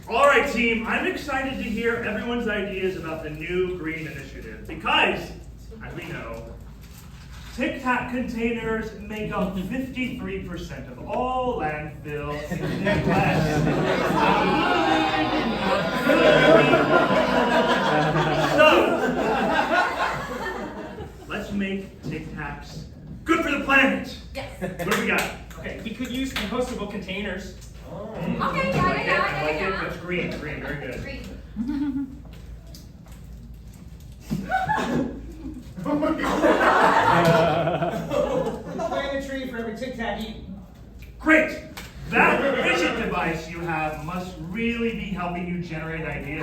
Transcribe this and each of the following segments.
All right, team, I'm excited to hear everyone's ideas about the new green initiative because, as we know, Tic Tac containers make up 53% of all landfills in the Midwest. So, let's make Tic Tacs good for the planet. Yes. What do we got? Okay, we could use compostable containers. Oh. Okay, I like it. yeah. That's green, very good. Green. Plant a tree for every Tic Tac eaten. Great! That Fidget device you have must really be helping you generate ideas.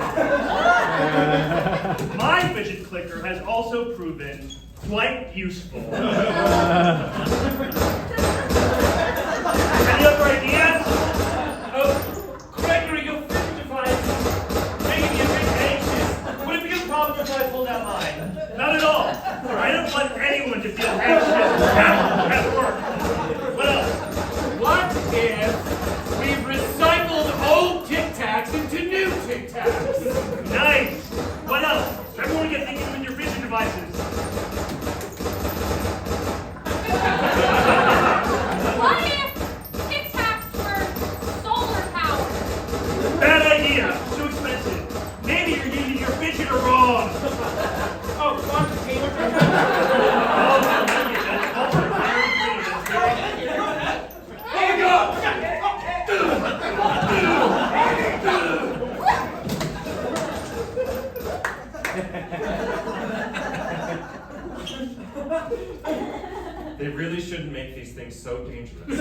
My Fidget clicker has also proven quite useful. Any other ideas? Oh, Gregory, your Fidget device making me a bit anxious. Would it be a problem if I pulled out mine? Not at all. I don't want anyone to feel anxious at work. What else? What if we recycled old Tic Tacs into new Tic Tacs? Nice. What else? Everyone get thinking with your Fidget devices. What if Tic Tacs were solar powered? Bad idea. Too expensive. Maybe you're using your Fidgeter wrong. Oh, one container. Oh my God! They really shouldn't make these things so dangerous.